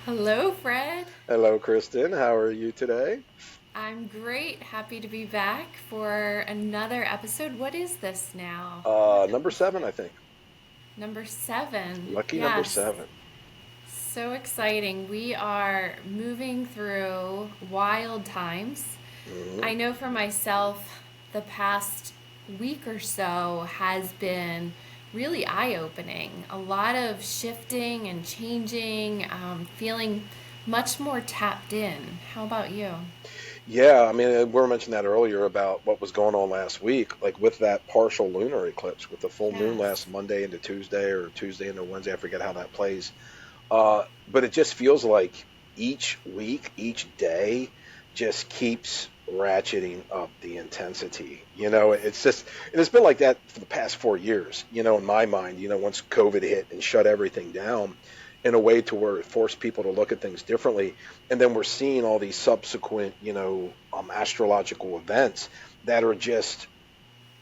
Hello, Fred. Hello, Kristen. How are you today? I'm great. Happy to be back for another episode. What is this now? Let Number me seven, check. I think. Number seven. Lucky number Yes. seven. So exciting. We are moving through wild times. Hmm. I know for myself, the past week or so has been really eye opening. A lot of shifting and changing, feeling much more tapped in. How about you? Yeah, I mean, we were mentioning that earlier about what was going on last week, like with that partial lunar eclipse, with the full moon Yes. last Monday into Tuesday or Tuesday into Wednesday. I forget how that plays. But it just feels like each week, each day just keeps ratcheting up the intensity. And it's been like that for the past 4 years, in my mind, once COVID hit and shut everything down in a way to where it forced people to look at things differently. And then we're seeing all these subsequent, astrological events that are just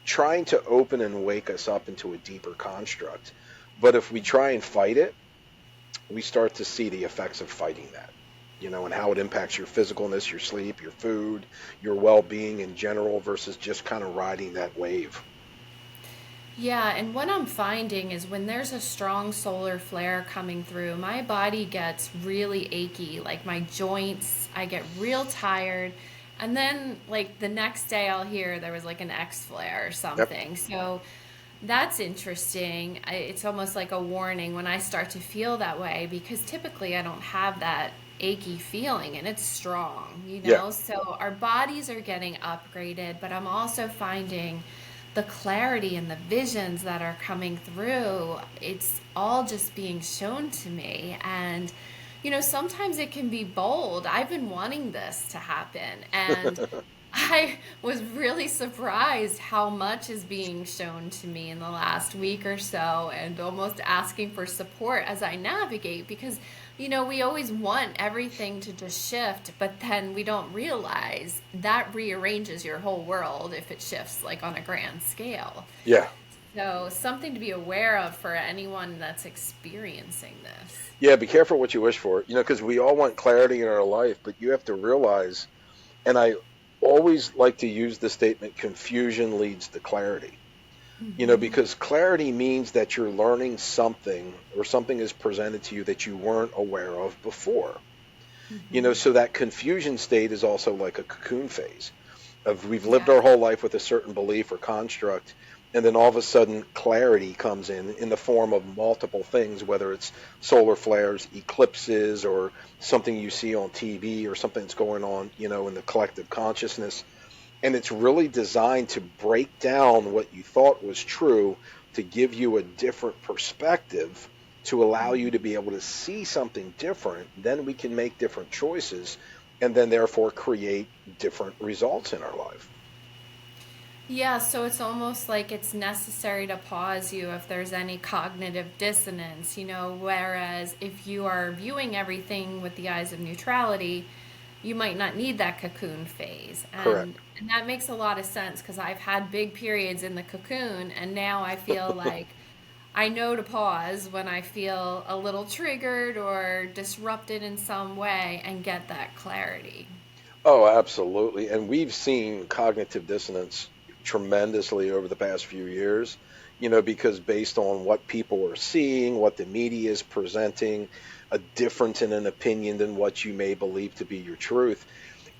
trying to open and wake us up into a deeper construct. But if we try and fight it, we start to see the effects of fighting that, and how it impacts your physicalness, your sleep, your food, your well-being in general versus just kind of riding that wave. Yeah, and what I'm finding is when there's a strong solar flare coming through, my body gets really achy, like my joints, I get real tired. And then, like, the next day, I'll hear there was like an X flare or Yep. something. So that's interesting. It's almost like a warning when I start to feel that way because typically I don't have that achy feeling and it's strong, you Yeah. know? So our bodies are getting upgraded, but I'm also finding the clarity and the visions that are coming through. It's all just being shown to me. And, sometimes it can be bold. I've been wanting this to happen. And I was really surprised how much is being shown to me in the last week or so, and almost asking for support as I navigate because, we always want everything to just shift, but then we don't realize that rearranges your whole world if it shifts like on a grand scale. Yeah. So, something to be aware of for anyone that's experiencing this. Yeah, be careful what you wish for, because we all want clarity in our life, but you have to realize, and I always like to use the statement, confusion leads to clarity. Because clarity means that you're learning something or something is presented to you that you weren't aware of before. So that confusion state is also like a cocoon phase of we've lived Yeah. our whole life with a certain belief or construct, and then all of a sudden clarity comes in the form of multiple things, whether it's solar flares, eclipses, or something you see on TV or something that's going on, in the collective consciousness. And it's really designed to break down what you thought was true to give you a different perspective to allow you to be able to see something different. Then we can make different choices and then therefore create different results in our life. Yeah, so it's almost like it's necessary to pause you if there's any cognitive dissonance, whereas if you are viewing everything with the eyes of neutrality, you might not need that cocoon phase. And Correct. and that makes a lot of sense because I've had big periods in the cocoon and now I feel like I know to pause when I feel a little triggered or disrupted in some way and get that clarity. Oh, absolutely. And we've seen cognitive dissonance tremendously over the past few years, because based on what people are seeing, what the media is presenting, a difference in an opinion than what you may believe to be your truth.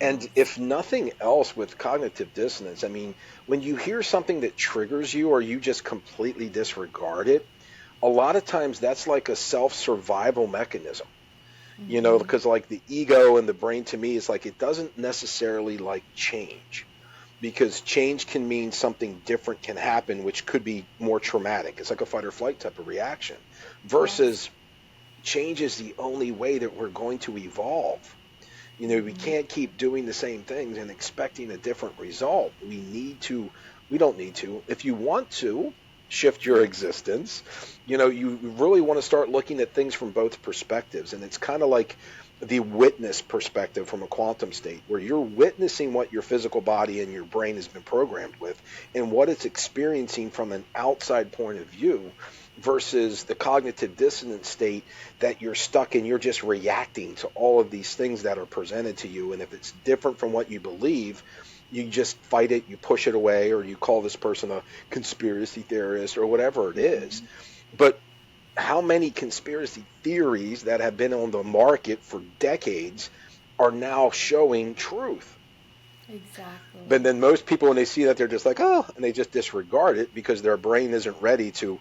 And Yes. if nothing else with cognitive dissonance, I mean, when you hear something that triggers you or you just completely disregard it, a lot of times that's like a self survival mechanism, because like the ego and the brain to me is like it doesn't necessarily like change because change can mean something different can happen, which could be more traumatic. It's like a fight or flight type of reaction Yes. versus change is the only way that we're going to evolve. We can't keep doing the same things and expecting a different result. We don't need to. If you want to shift your Yes. existence, you really want to start looking at things from both perspectives. And it's kind of like the witness perspective from a quantum state, where you're witnessing what your physical body and your brain has been programmed with and what it's experiencing from an outside point of view versus the cognitive dissonance state that you're stuck in. You're just reacting to all of these things that are presented to you. And if it's different from what you believe, you just fight it, you push it away, or you call this person a conspiracy theorist or whatever it is. Mhm. But how many conspiracy theories that have been on the market for decades are now showing truth? But Exactly. then most people, when they see that, they're just like, oh, and they just disregard it because their brain isn't ready to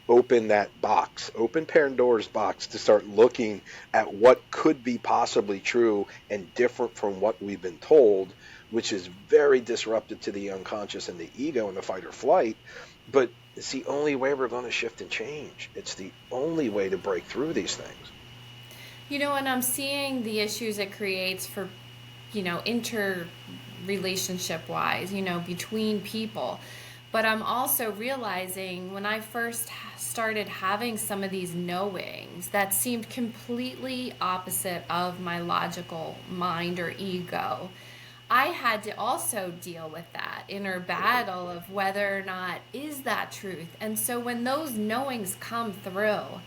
open that box, open Pandora's box to start looking at what could be possibly true and different from what we've been told, which is very disruptive to the unconscious and the ego and the fight or flight. But it's the only way we're going to shift and change. It's the only way to break through these things. And I'm seeing the issues it creates for, inter relationship wise, between people. But I'm also realizing when I first started having some of these knowings that seemed completely opposite of my logical mind or ego, I had to also deal with that inner battle of whether or not is that truth. And so when those knowings come through,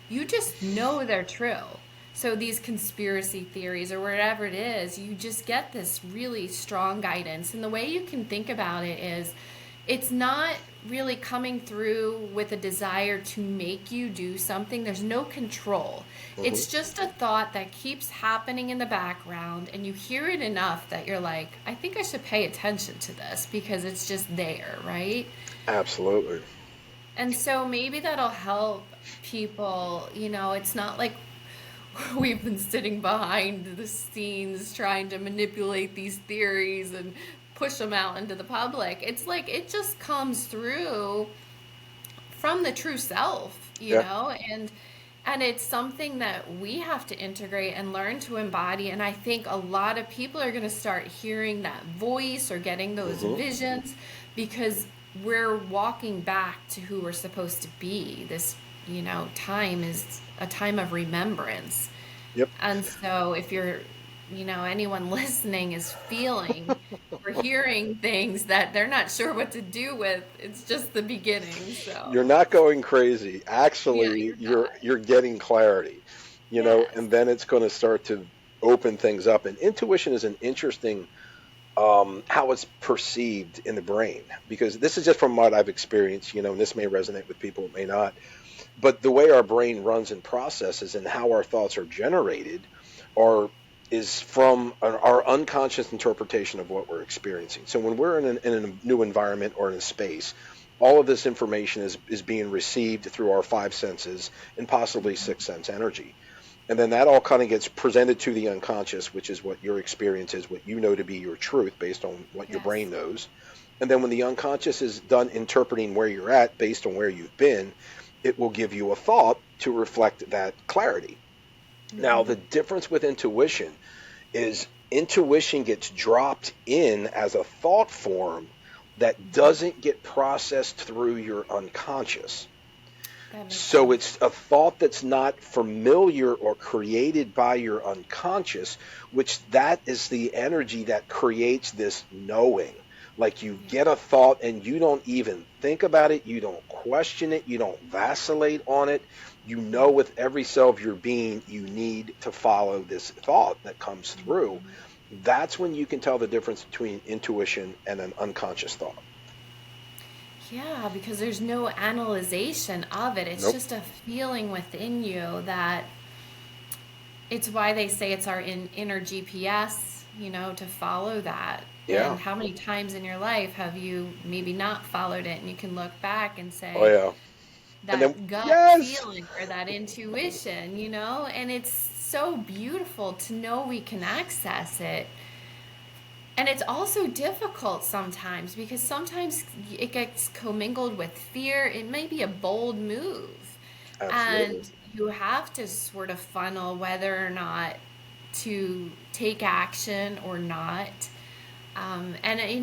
you just know they're true. So these conspiracy theories or whatever it is, you just get this really strong guidance. And the way you can think about it is it's not really coming through with a desire to make you do something. There's no control. Hmm. It's just a thought that keeps happening in the background, and you hear it enough that you're like, I think I should pay attention to this because it's just there, right? Absolutely. And so maybe that'll help people. It's not like we've been sitting behind the scenes trying to manipulate these theories and push them out into the public. It's like it just comes through from the true self, Yeah. and it's something that we have to integrate and learn to embody. And I think a lot of people are going to start hearing that voice or getting those Hmm. visions because we're walking back to who we're supposed to be. This, time is a time of remembrance. Yep. And so if you're, anyone listening is feeling or hearing things that they're not sure what to do with, it's just the beginning. So, You're not going crazy. yeah, Actually, you're you're not. you're getting clarity, Yes. and then it's going to start to open things up. And intuition is an interesting how it's perceived in the brain because this is just from what I've experienced, and this may resonate with people, it may not. But the way our brain runs and processes and how our thoughts are generated are is from our unconscious interpretation of what we're experiencing. So when we're in a new environment or in a space, all of this information is being received through our five senses and possibly six sense energy. And then that all kind of gets presented to the unconscious, which is what your experience is, what you know to be your truth based on what your brain Yes. knows. And then when the unconscious is done interpreting where you're at based on where you've been, it will give you a thought to reflect that clarity. Now, the Hmm. difference with intuition is intuition gets dropped in as a thought form that doesn't get processed through your unconscious. That makes So sense. it's a thought that's not familiar or created by your unconscious, which that is the energy that creates this knowing. Like you Yeah. get a thought and you don't even think about it, you don't question it, you don't vacillate on it. You know with every cell of your being you need to follow this thought that comes through. Mhm. That's when you can tell the difference between intuition and an unconscious thought. Yeah, because there's no analyzation of it. It's Nope. just a feeling within you that it's why they say it's our inner GPS, to follow that. Yeah. And how many times in your life have you maybe not followed it and you can look back and Oh say yeah. And then that gut yes. feeling or that intuition, and it's so beautiful to know we can access it. And it's also difficult sometimes because sometimes it gets commingled with fear. It may be a bold move. Absolutely. And you have to sort of funnel whether or not to take action or not.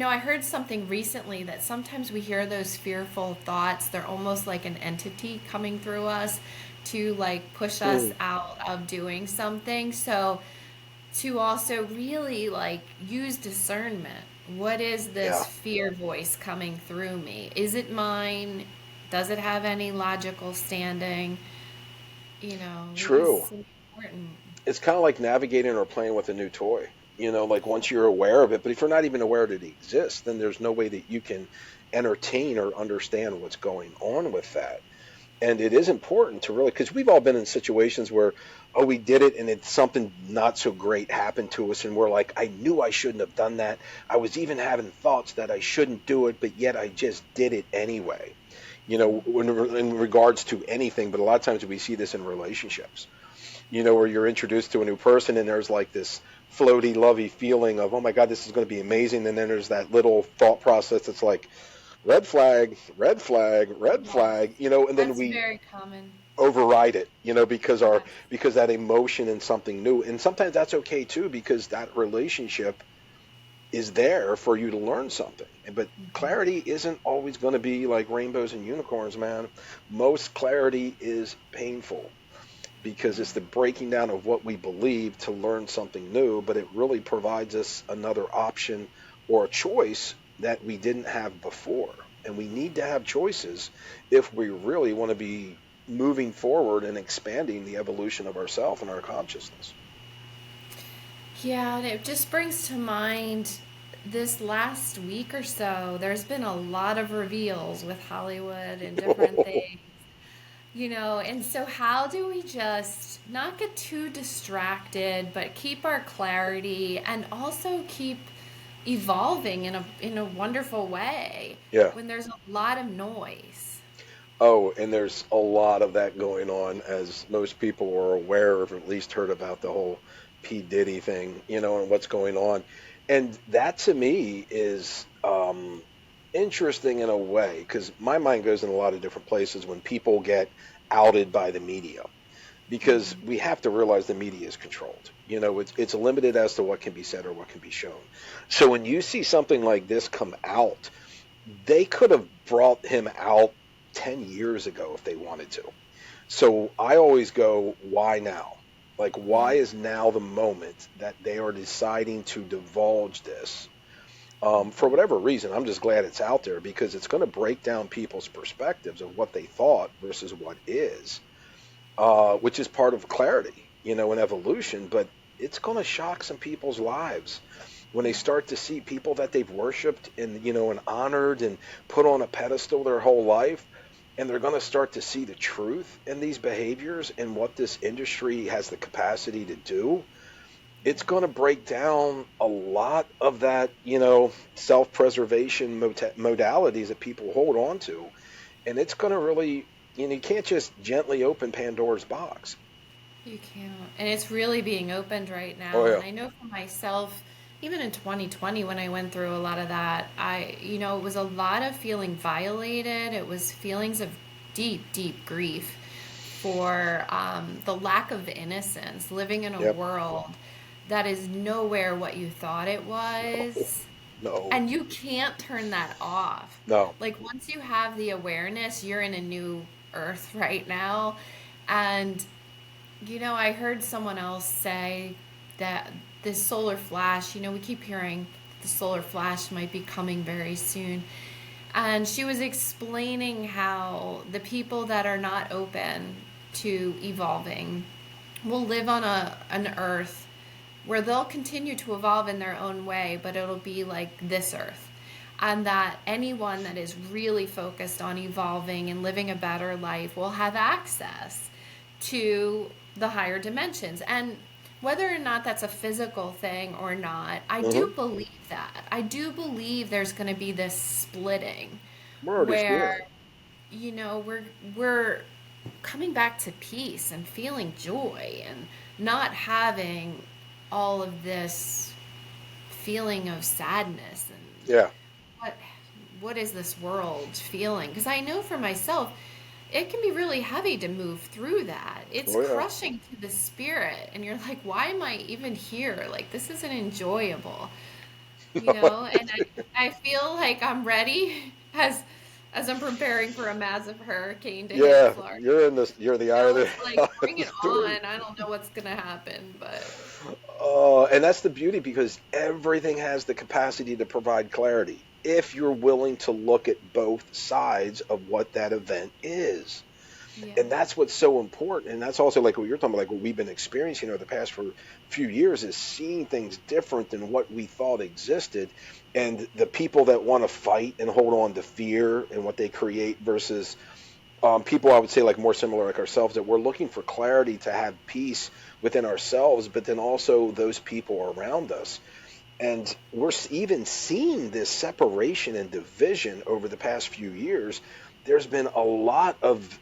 I heard something recently that sometimes we hear those fearful thoughts. They're almost like an entity coming through us to like push us Mm, out of doing something. So to also really like use discernment. What is yeah. this fear voice coming through me? Is it mine Does it have any logical standing? True. It's important. It's kind of like navigating or playing with a new toy. Like once you're aware of it, but if you're not even aware that it exists, then there's no way that you can entertain or understand what's going on with that. And it is important to really, because we've all been in situations where, oh, we did it and it's something not so great happened to us. And we're like, I knew I shouldn't have done that. I was even having thoughts that I shouldn't do it, but yet I just did it anyway. In regards to anything, but a lot of times we see this in relationships, where you're introduced to a new person and there's like this floaty, lovey feeling of, oh my God, this is going to be amazing. And then there's that little thought process that's like, red flag, red flag, red Yes, flag, and then that's we very common. override it, because Yes. that emotion in something new. And sometimes that's okay too, because that relationship is there for you to learn something. But Mhm. clarity isn't always going to be like rainbows and unicorns, man. Most clarity is painful because it's the breaking down of what we believe to learn something new, but it really provides us another option or a choice that we didn't have before. And we need to have choices if we really want to be moving forward and expanding the evolution of ourself and our consciousness. Yeah, and it just brings to mind this last week or so, there's been a lot of reveals with Hollywood and different things, and so how do we just not get too distracted, but keep our clarity and also keep evolving in a wonderful way Yeah. when there's a lot of noise? Oh, and there's a lot of that going on, as most people are aware of, or at least heard about the whole P. Diddy thing, and what's going on. And that to me is interesting in a way, because my mind goes in a lot of different places when people get outed by the media, because Hmm. we have to realize the media is controlled. It's limited as to what can be said or what can be shown. So when you see something like this come out, they could have brought him out 10 years ago if they wanted to. So I always go, why now? Like, why Yeah. is now the moment that they are deciding to divulge this? For whatever reason, I'm just glad it's out there because it's going to break down people's perspectives of what they thought versus what is, which is part of clarity, and evolution. But it's going to shock some people's lives when they Yeah. start to see people that they've worshipped and honored and put on a pedestal their whole life, and they're going to start to see the truth in these behaviors and what this industry has the capacity to do. It's going to break down a lot of that, self-preservation modalities that people hold on to, and it's going to really, you can't just gently open Pandora's box. You can't. And it's really being opened right Oh now. yeah. And I know for myself, even in 2020, when I went through a lot of that, it was a lot of feeling violated. It was feelings of deep, deep grief for the lack of innocence, living in a Yep. world that is nowhere what you thought it was. No. And you can't turn that off. No. Like, once you have the awareness, you're in a new earth right now. And I heard someone else say that this solar flash, we keep hearing the solar flash might be coming very soon. And she was explaining how the people that are not open to evolving will live on an earth where they'll continue to evolve in their own way, but it'll be like this earth. And that anyone that is really focused on evolving and living a better life will have access to the higher dimensions. And whether or not that's a physical thing or not, I Hmm. do believe that. I do believe there's going to be this splitting We're already where, feeling it. we're coming back to peace and feeling joy and not having all of this feeling of sadness and Yeah. what what is this world feeling, because I know for myself it can be really heavy to move through that. It's Oh yeah. crushing to the spirit and you're like, why am I even here? Like, this isn't enjoyable, and I feel like I'm ready as I'm preparing for a massive hurricane to hit Yeah, Florida. you're in this. You're the eye of the, It's like, eye of bring the it storm. on. I don't know what's gonna happen, but Oh, and that's the beauty because everything has the capacity to provide clarity. if you're willing to look at both sides of what that event is. Yeah. And that's what's so important. And that's also like what you're talking about, like what we've been experiencing over the past few years is seeing things different than what we thought existed. And the people that want to fight and hold on to fear and what they create versus people I would say like more similar like ourselves that we're looking for clarity to have peace within ourselves, but then also those people around us. And we're even seeing this separation and division over the past few years. There's been a lot of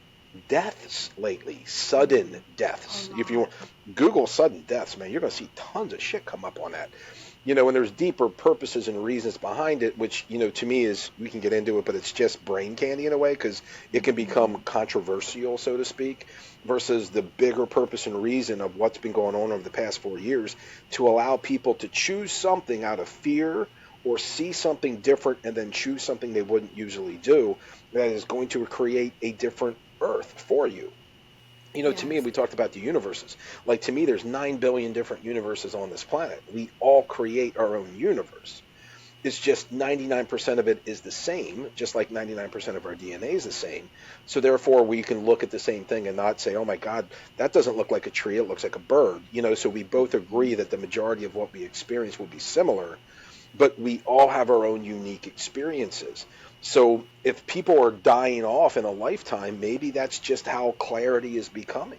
deaths lately, sudden A deaths. If you lot. Google sudden deaths, man, you're going to see tons of shit come up on that. And there's deeper purposes and reasons behind it, which, to me is, we can get into it, but it's just brain candy in a way because it can Hmm. become controversial, so to speak, versus the bigger purpose and reason of what's been going on over the past 4 years to allow people to choose something out of fear or see something different and then choose something they wouldn't usually do that is going to create a different earth for you. To me, Yes. we talked about the universes. Like, to me, there's 9 billion different universes on this planet. We all create our own universe. It's just 99% of it is the same, just like 99% of our DNA is the same. So therefore, we can look at the same thing and not say, oh my God, that doesn't look like a tree, it looks like a bird. So we both agree that the majority of what we experience will be similar, but we all have our own unique experiences. So if people are dying off in a lifetime, maybe that's just how clarity is becoming.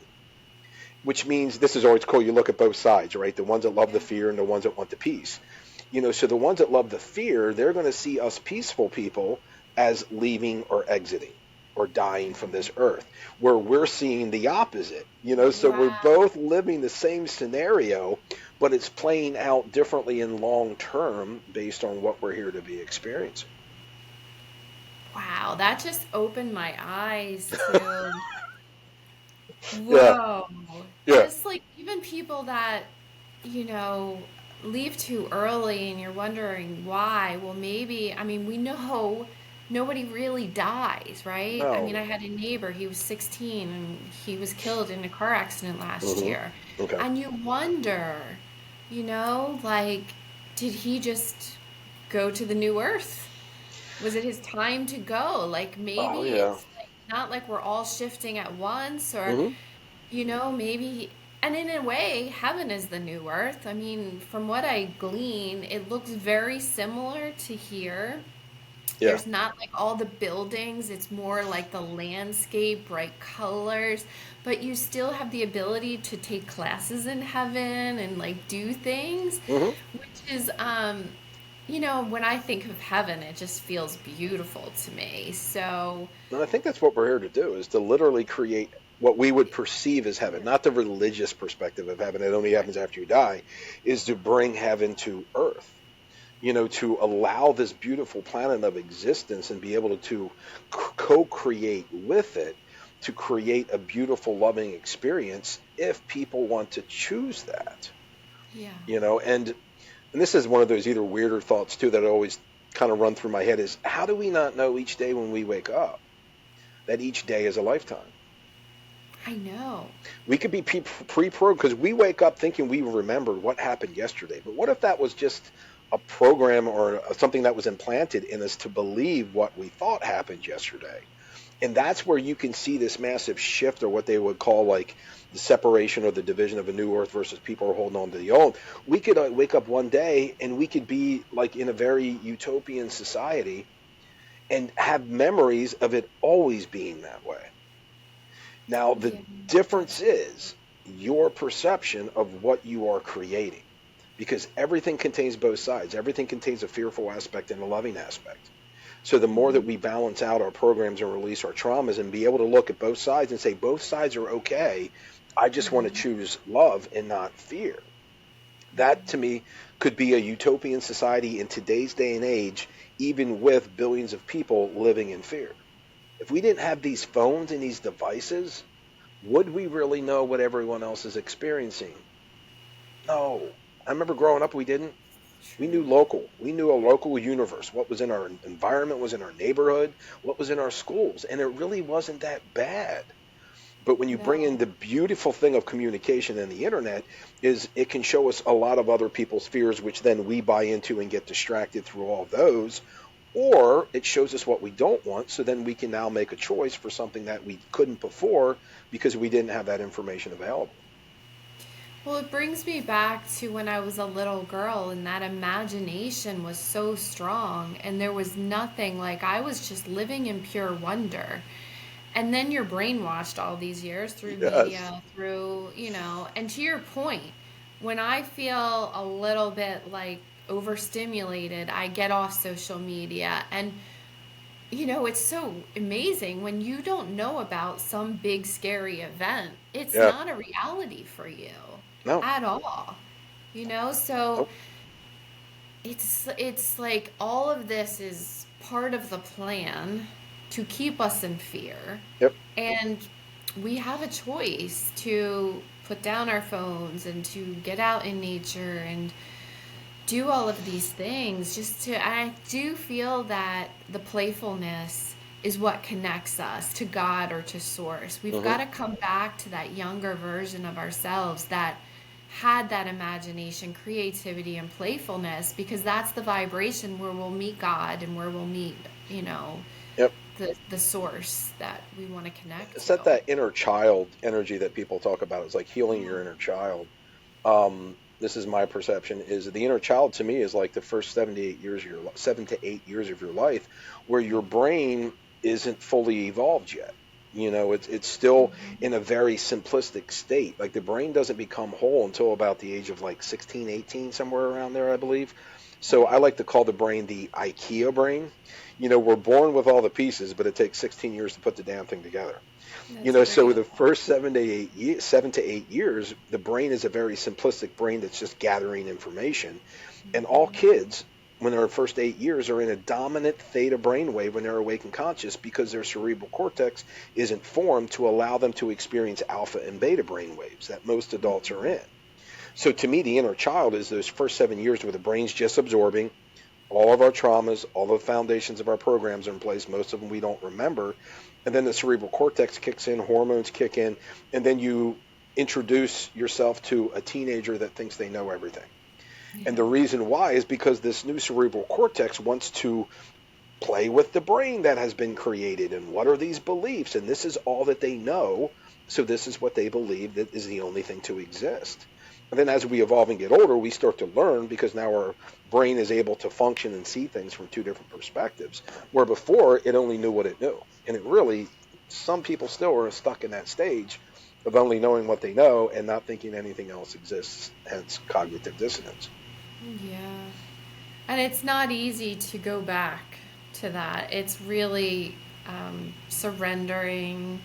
Which means this is always cool. You look at both sides, right? The ones that love the Yeah. fear and the ones that want the peace. So the ones that love the fear, they're going to see us peaceful people as leaving or exiting or dying from this earth, where we're seeing the opposite. So we're Wow. both living the same scenario, but it's playing out differently in long term based on what we're here to be experiencing. Wow. That just opened my eyes to, Yeah, whoa. yeah. Just like even people that, you know, leave too early and you're wondering why. Well, maybe, I mean, we know nobody really dies, right? I mean, No. I had a neighbor, he was 16 and he was killed in a car accident last Hmm. year. Okay. And you wonder, like, did he just go to the new earth? Was it his time to go? Like Oh maybe yeah. it's like not like we're all shifting at once or Hmm. maybe and in a way heaven is the new earth. I mean, from what I glean, it looks very similar to here. Yeah. There's not like all the buildings, it's more like the landscape, bright colors, but you still have the ability to take classes in heaven and like do things, Hmm. which is when I think of heaven, it just feels beautiful to me. So, And I think that's what we're here to do is to literally create what we would perceive as heaven, yeah, not the religious perspective of heaven. It only right. happens after you die, is to bring heaven to earth. To allow this beautiful planet of existence and be able to co-create with it to create a beautiful, loving experience if people want to choose that. Yeah. And this is one of those either weirder thoughts too that always kind of run through my head is how do we not know each day when we wake up that each day is a lifetime? I know. We could be pre-programmed because we wake up thinking we remember what happened yesterday. But what if that was just a program or something that was implanted in us to believe what we thought happened yesterday? And that's where you can see this massive shift or what they would call like the separation or the division of a new earth versus people are holding on to the old. We could wake up one day and we could be like in a very utopian society and have memories of it always being that way. Now, the Yeah. difference That's is your perception of what you are creating because everything contains both sides. Everything contains a fearful aspect and a loving aspect. So the more that mhm. we balance out our programs and release our traumas and be able to look at both sides and say both sides are okay, I just want to Mhm. choose love and not fear. That to me could be a utopian society in today's day and age, even with billions of people living in fear. If we didn't have these phones and these devices, would we really know what everyone else is experiencing? No. I remember growing up, we didn't. We True. knew local. We knew a local universe. What was in our environment was in our neighborhood, what was in our schools. And it really wasn't that bad. But when you bring in No. the beautiful thing of communication and the internet is it can show us a lot of other people's fears, which then we buy into and get distracted through all those. or it shows us what we don't want, so then we can now make a choice for something that we couldn't before because we didn't have that information available. Well, it brings me back to when I was a little girl and that imagination was so strong and there was nothing, like I was just living in pure wonder. And then you're brainwashed all these years through Yes. media, through, and to your point, when I feel a little bit like overstimulated, I get off social media. And, it's so amazing when you don't know about some big scary event. It's Yeah. not a reality for you No. at all. So Nope. it's like all of this is part of the plan to keep us in fear. Yep. And we have a choice to put down our phones and to get out in nature and do all of these things. I do feel that the playfulness is what connects us to God or to source. We've Hmm. got to come back to that younger version of ourselves that had that imagination, creativity, and playfulness, because that's the vibration where we'll meet God and where we'll meet, you know, Yep. the source that we want to connect It's to. that inner child energy that people talk about. It's like healing your inner child. This is my perception, is the inner child to me is like the first 7 to 8 years of your life, where your brain isn't fully evolved yet. It's still in a very simplistic state. Like the brain doesn't become whole until about the age of like 16, 18, somewhere around there, I believe. So I Right. like to call the brain the IKEA brain. We're born with all the pieces, but it takes 16 years to put the damn thing together. That's a So great. the first 7 to 8 years, the brain is a very simplistic brain that's just gathering information. And all kids, when they're first 8 years, are in a dominant theta brainwave when they're awake and conscious because their cerebral cortex isn't formed to allow them to experience alpha and beta brainwaves that most adults are in. So to me, the inner child is those first 7 years where the brain's just absorbing all of our traumas, all the foundations of our programs are in place. Most of them we don't remember. And then the cerebral cortex kicks in, hormones kick in, and then you introduce yourself to a teenager that thinks they know everything. And Yeah. the reason why is because this new cerebral cortex wants to play with the brain that has been created. And what are these beliefs? And this is all that they know. So this is what they believe that is the only thing to exist. And then as we evolve and get older, we start to learn because now our brain is able to function and see things from two different perspectives, where before it only knew what it knew. And it really, some people still are stuck in that stage of only knowing what they know and not thinking anything else exists, hence cognitive dissonance. Yeah. And it's not easy to go back to that. It's really surrendering,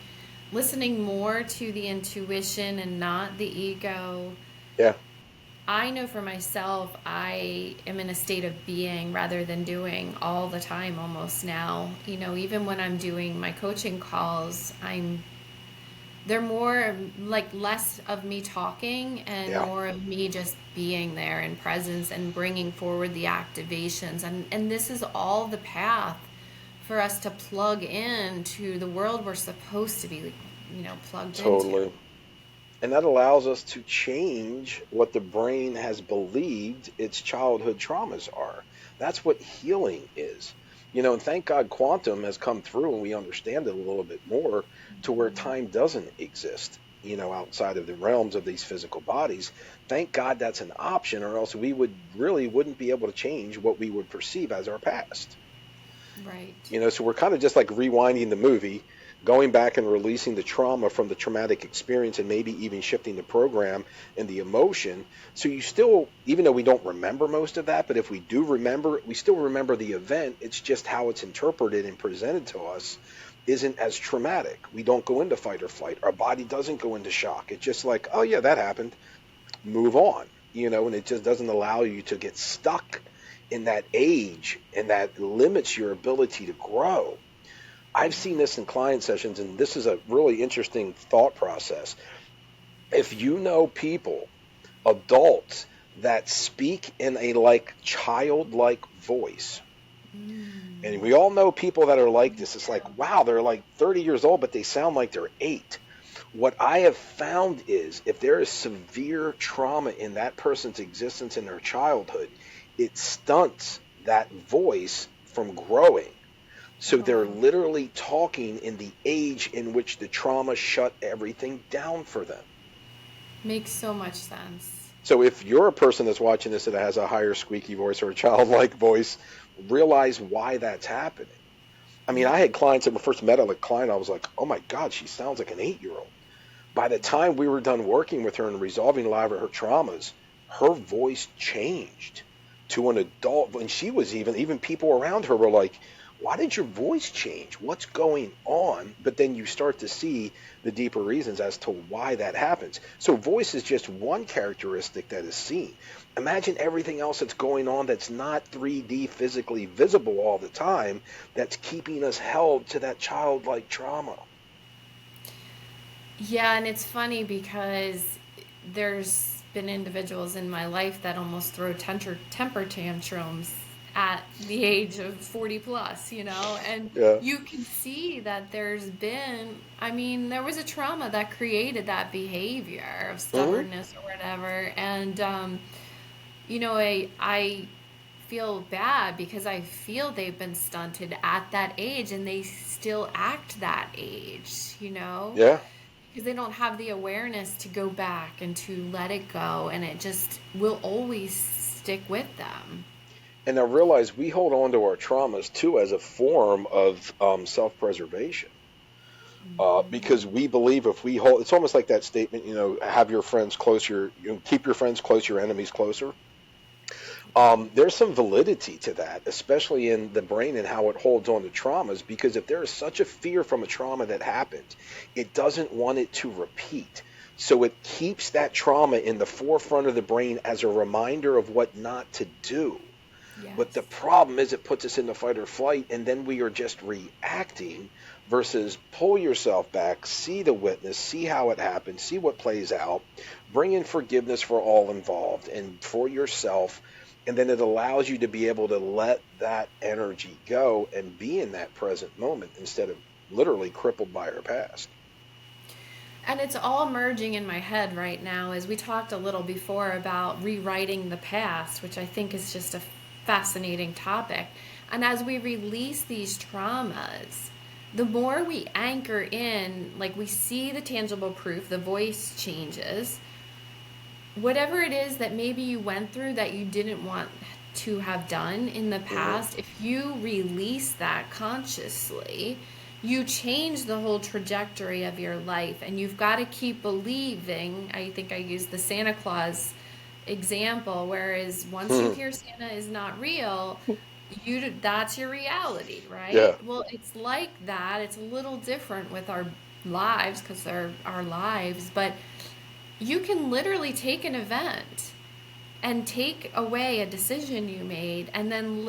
listening more to the intuition and not the ego. Yeah. I know for myself, I am in a state of being rather than doing all the time almost now. Even when I'm doing my coaching calls, they're more like less of me talking and Yeah. more of me just being there in presence and bringing forward the activations. And this is all the path for us to plug in to the world we're supposed to be, plugged into. Totally. And that allows us to change what the brain has believed its childhood traumas are. That's what healing is. And thank God quantum has come through and we understand it a little bit more to where time doesn't exist, outside of the realms of these physical bodies. Thank God that's an option, or else we wouldn't be able to change what we would perceive as our past. Right. So we're kind of just like rewinding the movie, going back and releasing the trauma from the traumatic experience and maybe even shifting the program and the emotion. So you still, even though we don't remember most of that, but if we do remember, we still remember the event. It's just how it's interpreted and presented to us isn't as traumatic. We don't go into fight or flight. Our body doesn't go into shock. It's just like, oh yeah, that happened. Move on. And it just doesn't allow you to get stuck in that age, and that limits your ability to grow. I've seen this in client sessions, and this is a really interesting thought process. If you know people, adults, that speak in a like childlike voice, and we all know people that are like this, it's like, wow, they're like 30 years old, but they sound like they're 8. What I have found is if there is severe trauma in that person's existence in their childhood, it stunts that voice from growing. So they're Wow. literally talking in the age in which the trauma shut everything down for them. Makes so much sense. So if you're a person that's watching this that has a higher squeaky voice or a childlike voice, realize why that's happening. I mean, I Yeah. had clients that when first met a client, I was like, oh my God, she sounds like an 8-year-old. By the time we were done working with her and resolving a lot of her traumas, her voice changed to an adult. And she was even people around her were like, why did your voice change? What's going on? But then you start to see the deeper reasons as to why that happens. So voice is just one characteristic that is seen. Imagine everything else that's going on that's not 3D physically visible all the time, that's keeping us held to that childlike trauma. Yeah, and it's funny because there's been individuals in my life that almost throw temper tantrums at the age of 40 plus, and Yeah. you can see that there's been, I mean, there was a trauma that created that behavior of Hmm. stubbornness or whatever. And, I feel bad because I feel they've been stunted at that age and they still act that age. Yeah. Because they don't have the awareness to go back and to let it go, and it just will always stick with them. And I realize we hold on to our traumas too as a form of self-preservation. Because we believe if we hold, it's almost like that statement, have your friends closer, keep your friends close, your enemies closer. There's some validity to that, especially in the brain and how it holds on to traumas, because if there is such a fear from a trauma that happened, it doesn't want it to repeat. So it keeps that trauma in the forefront of the brain as a reminder of what not to do. But the Yes. problem is it puts us into fight or flight, and then we are just reacting versus pull yourself back, see the witness, see how it happened, see what plays out, bring in forgiveness for all involved and for yourself. And then it allows you to be able to let that energy go and be in that present moment instead of literally crippled by our past. And it's all merging in my head right now as we talked a little before about rewriting the past, which I think is just a fascinating topic. And as we release these traumas, the more we anchor in, like we see the tangible proof, the voice changes, whatever it is that maybe you went through that you didn't want to have done in the Hmm. past, if you release that consciously, you change the whole trajectory of your life. And you've got to keep believing. I think I used the Santa Claus example, whereas once you hear Santa is not real, that's your reality, right? Yeah. Well, it's like that. It's a little different with our lives because they're our lives, but you can literally take an event and take away a decision you made and then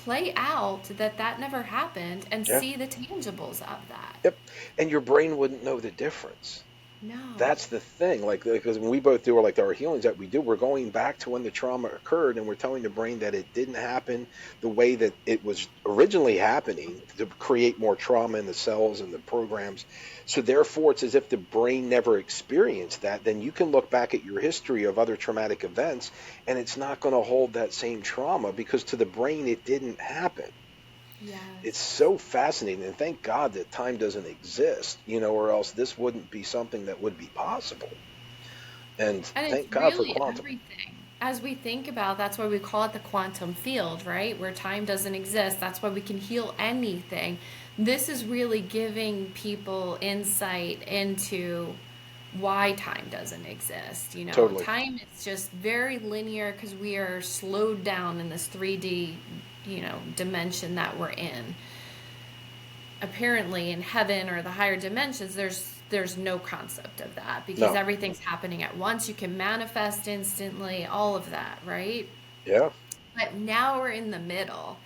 play out that never happened and Yeah. see the tangibles of that. Yep. And your brain wouldn't know the difference. No. That's the thing. Like, because when we both do our healings that we do, we're going back to when the trauma occurred, and we're telling the brain that it didn't happen the way that it was originally happening to create more trauma in the cells and the programs. So therefore, it's as if the brain never experienced that. Then you can look back at your history of other traumatic events, and it's not going to hold that same trauma because to the brain it didn't happen. It's Yes. so fascinating, and thank God that time doesn't exist, or else this wouldn't be something that would be possible. And And it's thank God for really quantum. everything. As we think about, that's why we call it the quantum field, right? Where time doesn't exist. That's why we can heal anything. This is really giving people insight into why time doesn't exist. Totally. Time is just very linear because we are slowed down in this 3D, dimension that we're in. Apparently in heaven or the higher dimensions there's no concept of that because No. everything's happening at once. You can manifest instantly, all of that, right? Yeah. But now we're in the middle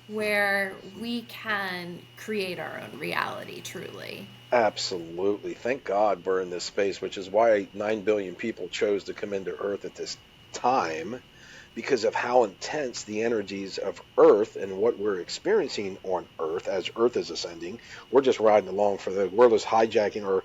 where we can create our own reality truly. Absolutely. Thank God we're in this space, which is why 9 billion people chose to come into Earth at this time because of how intense the energies of Earth and what we're experiencing on Earth as Earth is ascending. We're just riding along we're just hijacking, or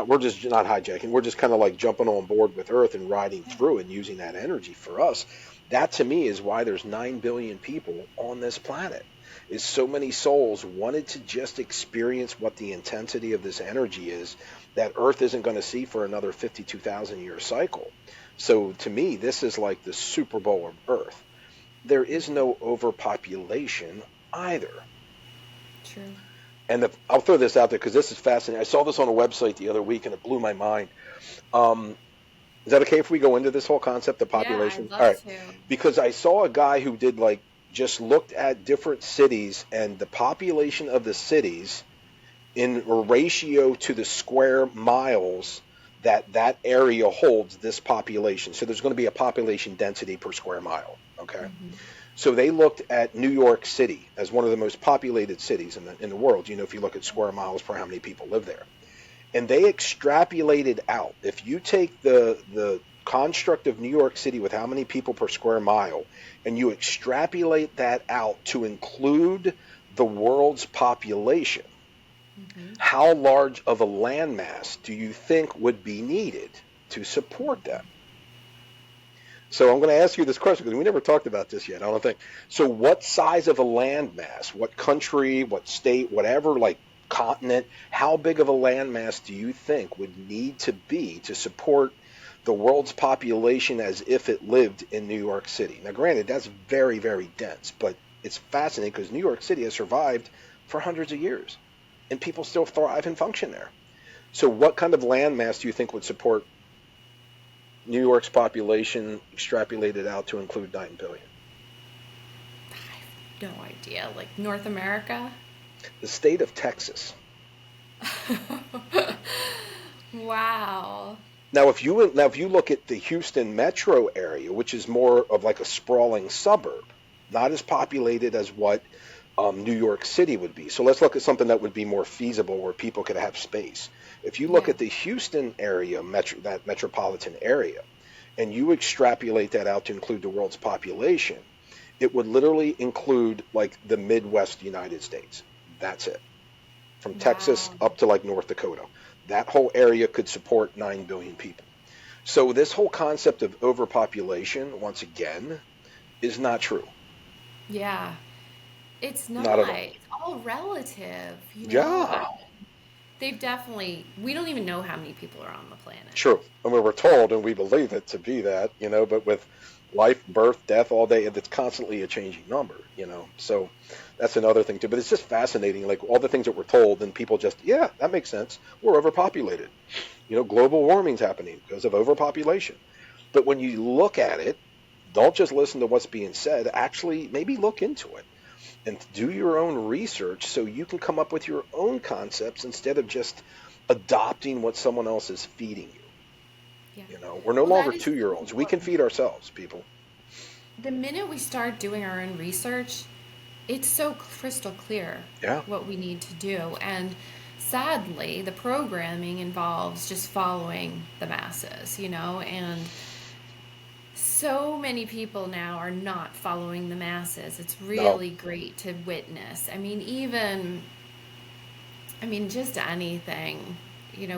we're just not hijacking. We're just kind of like jumping on board with Earth and riding through and using that energy for us. That to me is why there's 9 billion people on this planet. is so many souls wanted to just experience what the intensity of this energy is that Earth isn't going to see for another 52,000 year cycle. So to me, this is like the Super Bowl of Earth. There is no overpopulation either. True. And I'll throw this out there because this is fascinating. I saw this on a website the other week and it blew my mind. Um, is that okay if we go into this whole concept of Yeah, population? I'd All love right. to. Because I saw a guy who did like just looked at different cities and the population of the cities in ratio to the square miles that area holds this population. So there's going to be a population density per square mile. Okay. Hmm. So they looked at New York City as one of the most populated cities in the world. You know, if you look at square miles per how many people live there, and they extrapolated out. If you take the construct of New York City with how many people per square mile, and you extrapolate that out to include the world's population, Hmm. how large of a landmass do you think would be needed to support that? So I'm going to ask you this question because we never talked about this yet, I don't think. So what size of a landmass, what country, what state, whatever, like continent, how big of a landmass do you think would need to be to support the world's population as if it lived in New York City? Now, granted, that's very, very dense, but it's fascinating because New York City has survived for hundreds of years and people still thrive and function there. So what kind of landmass do you think would support New York's population extrapolated out to include 9 billion? No idea. Like North America? The state of Texas. Wow. Now if you look at the Houston metro area, which is more of like a sprawling suburb, not as populated as what New York City would be. So let's look at something that would be more feasible where people could have space. If you look Yeah. at the Houston area, that metropolitan area, and you extrapolate that out to include the world's population, it would literally include like the Midwest United States. That's it. From Texas Wow. up to like North Dakota. That whole area could support 9 billion people. So this whole concept of overpopulation, once again, is not true. Yeah. It's Not at not. all. It's all relative, you know? Yeah, They've definitely, we don't even know how many people are on the planet. true. And we were told and we believe it to be that, but with life, birth, death all day, it's constantly a changing number, So that's another thing too. But it's just fascinating, like all the things that we're told, and people just, yeah, that makes sense. We're overpopulated. Global warming's happening because of overpopulation. But when you look at it, don't just listen to what's being said. Actually, maybe look into it and do your own research so you can come up with your own concepts instead of just adopting what someone else is feeding you. Yeah. We're no Well, longer that is so 2-year-olds. We can important. feed ourselves, people. The minute we start doing our own research, it's so crystal clear Yeah. what we need to do. And sadly, the programming involves just following the masses, and so many people now are not following the masses. It's No. really great to witness. Just anything.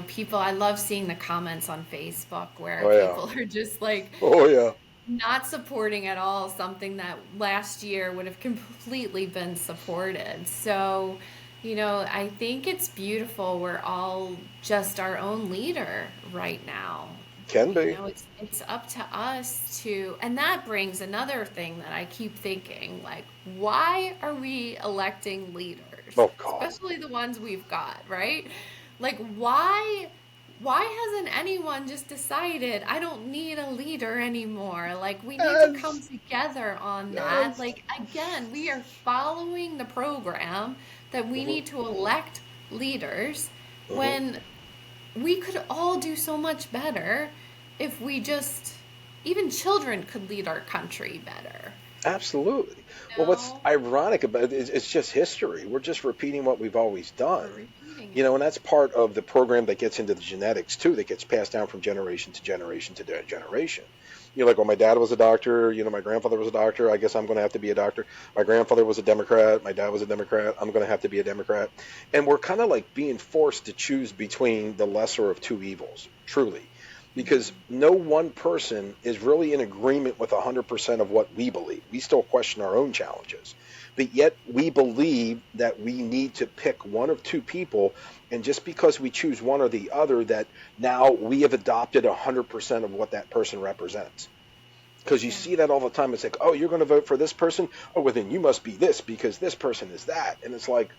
People, I love seeing the comments on Facebook where Oh yeah. people are just like, Oh yeah. not supporting at all something that last year would have completely been supported. So, I think it's beautiful. We're all just our own leader right now. Can be. It's up to us to, and that brings another thing that I keep thinking, like, why are we electing leaders, Oh God. especially the ones we've got, right? Like, why hasn't anyone just decided I don't need a leader anymore? Like, we need to come Yes. together on that. Yes. Like, again, we are following the program that we Hmm. need to elect leaders Hmm. when we could all do so much better if we just, even children could lead our country better. Absolutely. Well, what's No, ironic about it is it's just history. We're just repeating what we've always we're done. repeating it. And that's part of the program that gets into the genetics too, that gets passed down from generation to generation to generation. Like, well, my dad was a doctor, my grandfather was a doctor, I guess I'm going to have to be a doctor. My grandfather was a Democrat, my dad was a Democrat, I'm going to have to be a Democrat. And we're kind of like being forced to choose between the lesser of two evils, truly. Because Mhm. no one person is really in agreement with 100% of what we believe. We still question our own challenges. But yet we believe that we need to pick one of two people, and just because we choose one or the other, that now we have adopted 100% of what that person represents. Because you Yeah. see that all the time. It's like, oh, you're going to vote for this person? Oh, well, then you must be this because this person is that. And it's like,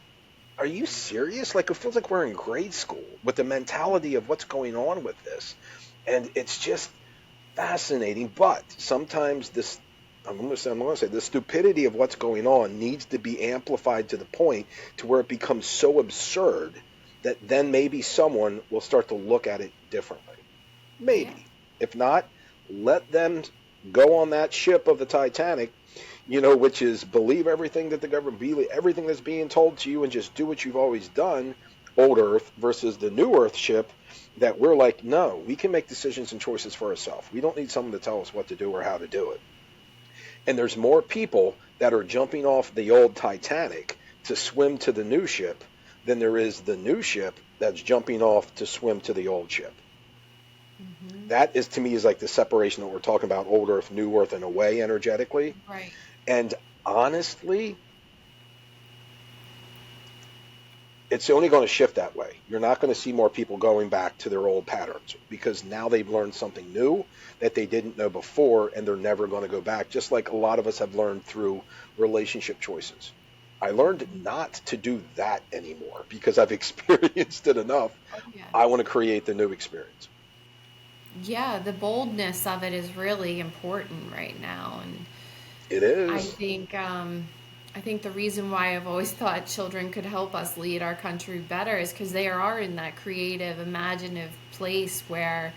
are you serious? Like, it feels like we're in grade school with the mentality of what's going on with this. And it's just fascinating. But sometimes this, I'm going to say, the stupidity of what's going on needs to be amplified to the point to where it becomes so absurd that then maybe someone will start to look at it differently. Yeah. Maybe. If not, let them go on that ship of the Titanic, which is believe everything that the government, believe everything that's being told to you, and just do what you've always done, old Earth versus the new Earth ship, that we're like, no, we can make decisions and choices for ourselves. We don't need someone to tell us what to do or how to do it. And there's more people that are jumping off the old Titanic to swim to the new ship than there is the new ship that's jumping off to swim to the old ship. Hmm. That is, to me, is like the separation that we're talking about, old Earth, new Earth, in a way, energetically. Right. And honestly, it's only going to shift that way. You're not going to see more people going back to their old patterns because now they've learned something new that they didn't know before, and they're never going to go back, just like a lot of us have learned through relationship choices. I learned Hmm. not to do that anymore because I've experienced it enough. Oh, yeah. I want to create the new experience. Yeah, the boldness of it is really important right now. And It I is. think I think the reason why I've always thought children could help us lead our country better is because they are in that creative, imaginative place where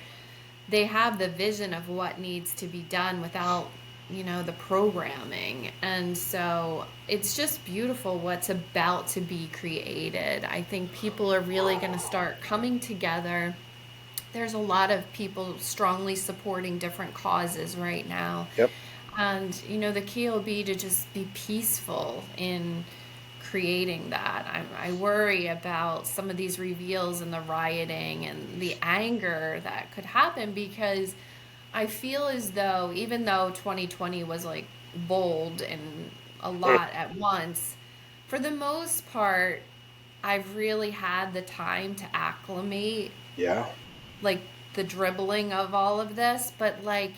they have the vision of what needs to be done without, the programming. And so it's just beautiful what's about to be created. I think people are really going to start coming together. There's a lot of people strongly supporting different causes right now. Yep. And, the key will be to just be peaceful in creating that. I worry about some of these reveals and the rioting and the anger that could happen because I feel as though, even though 2020 was like bold and a lot at once, for the most part, I've really had the time to acclimate, Yeah. like the dribbling of all of this. But like,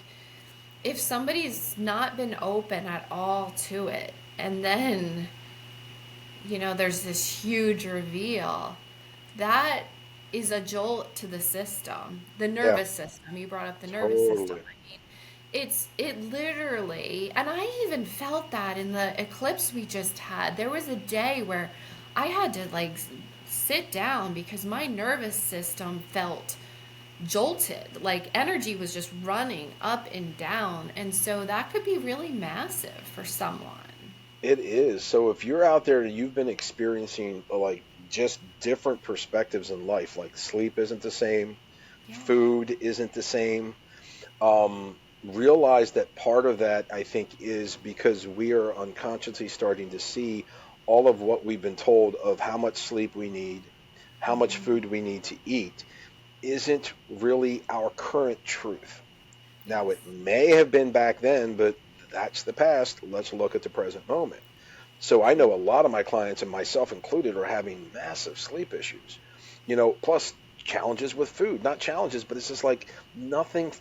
if somebody's not been open at all to it, and then, there's this huge reveal, that is a jolt to the system, the Yeah. nervous system. You brought up the nervous system. Totally. I mean, it literally, and I even felt that in the eclipse we just had. There was a day where I had to like sit down because my nervous system felt jolted. Like energy was just running up and down. And so that could be really massive for someone. It is. So if you're out there and you've been experiencing like just different perspectives in life, like sleep isn't the same, Yeah. food isn't the same, realize that part of that, I think, is because we are unconsciously starting to see all of what we've been told of how much sleep we need, how much Hmm. food we need to eat, isn't really our current truth. Now, it Yes. may have been back then, but that's the past. Let's look at the present moment. So I True. know a lot of my clients, and myself included, are having massive sleep issues. Plus challenges with food. Not challenges, but it's just like nothing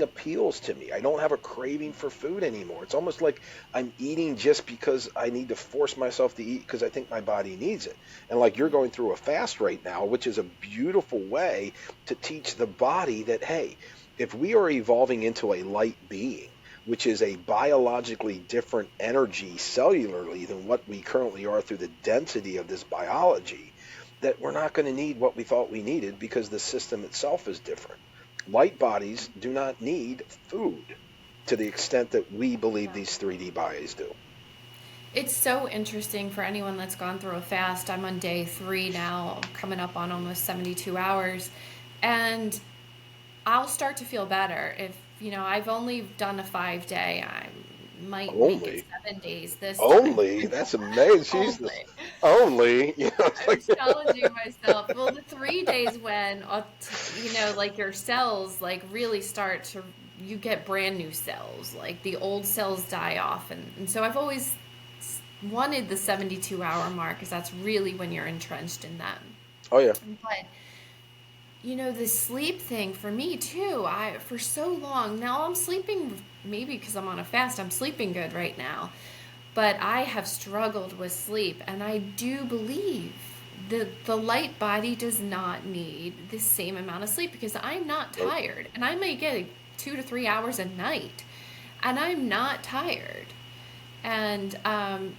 appeals to me. I don't have a craving for food anymore. It's almost like I'm eating just because I need to force myself to eat because I think my body needs it. And like you're Yeah. going through a fast right now, which is a beautiful way to teach the body that, hey, if we are evolving into a light being, which is a biologically different energy cellularly than what we currently are through the density of this biology, that we're not going to need what we thought we needed because the system itself is different. Light bodies do not need food to the extent that we believe Yeah. these 3D bodies do. It's so interesting for anyone that's gone through a fast. I'm on day 3 now, coming up on almost 72 hours. And I'll start to feel better if, I've only done a 5 day. I might make it Only, 7 days this time. only, that's amazing. Jesus, Only. only, it's I'm like, challenging myself. Well, the 3 days when, like your cells like really start to, you get brand new cells. Like the old cells die off. And so I've always wanted the 72-hour mark because that's really when you're entrenched in them. Oh yeah. But the sleep thing for me too. I for so long now I'm sleeping maybe because I'm on a fast. I'm sleeping good right now. But I have struggled with sleep and I do believe the light body does not need the same amount of sleep because I'm not Nope. tired and I may get 2 to 3 hours a night and I'm not tired. And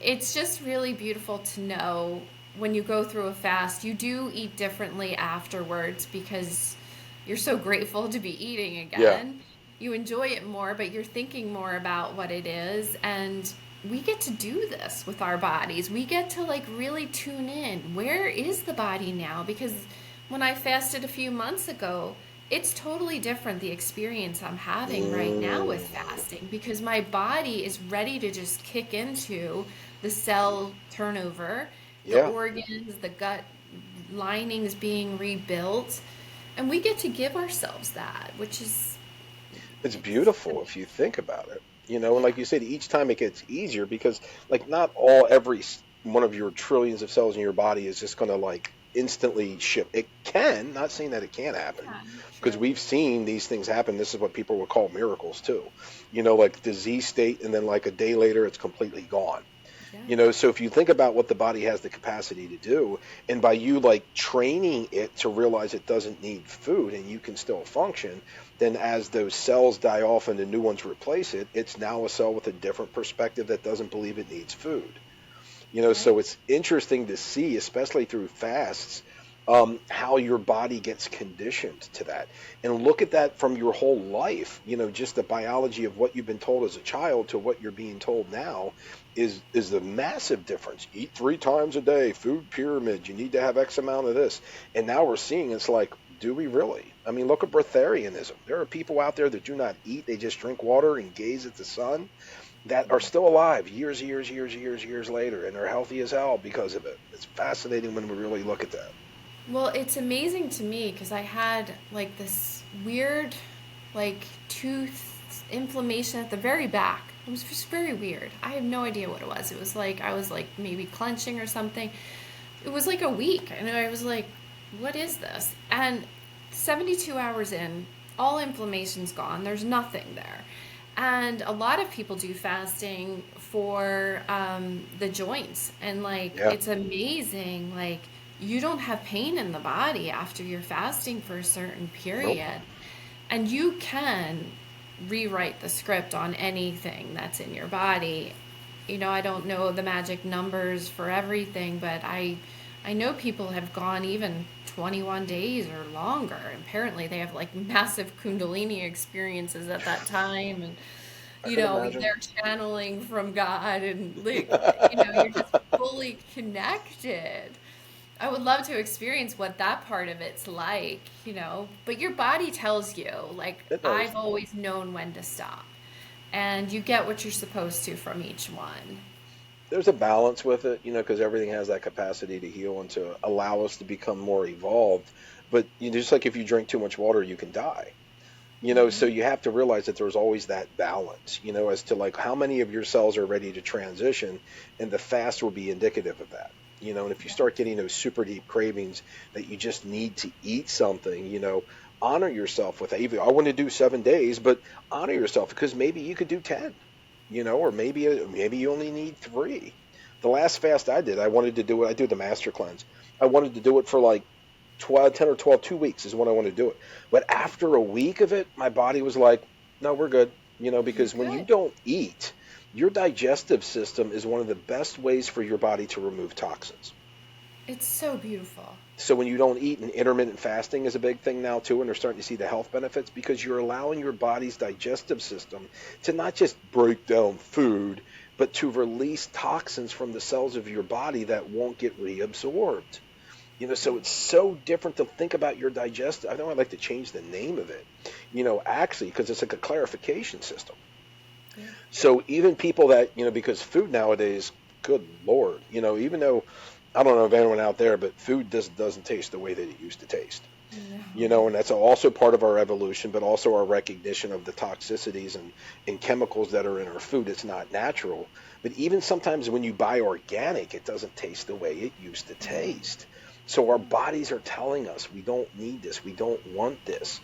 it's just really beautiful to know when you go through a fast, you do eat differently afterwards because you're so grateful to be eating Yeah. again. You enjoy it more, but you're thinking more about what it is. And we get to do this with our bodies. We get to like really tune in. Where is the body now? Because when I fasted a few months ago, it's totally different the experience I'm having right now with Mm, fasting because my body is ready to just kick into the cell turnover, the yeah. organs, the gut linings being rebuilt, and we get to give ourselves that, which is It's it's beautiful if you think about it. And yeah. like you said, each time it gets easier because like not all every one of your trillions of cells in your body is just going to like instantly ship. It can, not saying that it can't happen, Yeah, because true. we've seen these things happen. This is what people would call miracles too. Like disease state, and then like a day later, it's completely gone. Yes. So if you think about what the body has the capacity to do, and by you like training it to realize it doesn't need food and you can still function, then as those cells die off and the new ones replace it, it's now a cell with a different perspective that doesn't believe it needs food. So Right. it's interesting to see, especially through fasts, how your body gets conditioned to that. And look at that from your whole life. Just the biology of what you've been told as a child to what you're being told now is the massive difference. Eat 3 times a day, food pyramid. You need to have X amount of this. And now we're seeing it's like, do we really? I mean, look at breatharianism. There are people out there that do not eat; they just drink water and gaze at the sun that are still alive years later, and are healthy as hell because of it. It's fascinating when we really look at that. Well, it's amazing to me because I had like this weird, like tooth inflammation at the very back. It was just very weird. I had no idea what it was. It was like I was like maybe clenching or something. It was like a week, and I was like, "What is this?" And 72 hours in, all inflammation's gone. There's nothing there. And a lot of people do fasting for the joints, and like Yeah. it's amazing. Like you don't have pain in the body after you're fasting for a certain Nope. period, and you can rewrite the script on anything that's in your body. I don't know the magic numbers for everything, but I know people have gone even 21 days or longer. Apparently, they have like massive Kundalini experiences at that time, and I could imagine. they're channeling from God, and like you're just fully connected. I would love to experience what that part of it's like. But your body tells you, like, It does. I've always known when to stop. And you get what you're supposed to from each one. There's a balance with it, because everything has that capacity to heal and to allow us to become more evolved. But just like if you drink too much water, you can die. So Hmm. you have to realize that there's always that balance, as to like how many of your cells are ready to transition, and the fast will be indicative of that. And if you start getting those super deep cravings that you just need to eat something, honor yourself with that. Even I want to do 7 days, but honor yourself because maybe you could do 10, or maybe you only need 3. The last fast I did, I wanted to do it. I do the master cleanse. I wanted to do it for like 12, 10 or 12, 2 weeks is when I want to do it. But after a week of it, my body was like, no, we're good. You're Because when you good. don't eat, your digestive system is one of the best ways for your body to remove toxins. It's so beautiful. So when you don't eat, and intermittent fasting is a big thing now too, and they're starting to see the health benefits because you're allowing your body's digestive system to not just break down food, but to release toxins from the cells of your body that won't get reabsorbed. So it's so different to think about your digestive. I know I'd like to change the name of it, actually, because it's like a clarification system. Yeah. So even people that, because food nowadays, good Lord, even though I don't know if anyone out there, but food doesn't taste the way that it used to taste. No. And that's also part of our evolution, but also our recognition of the toxicities and chemicals that are in our food. It's not natural. But even sometimes when you buy organic, it doesn't taste the way it used to taste. So our bodies are telling us we don't need this, we don't want this.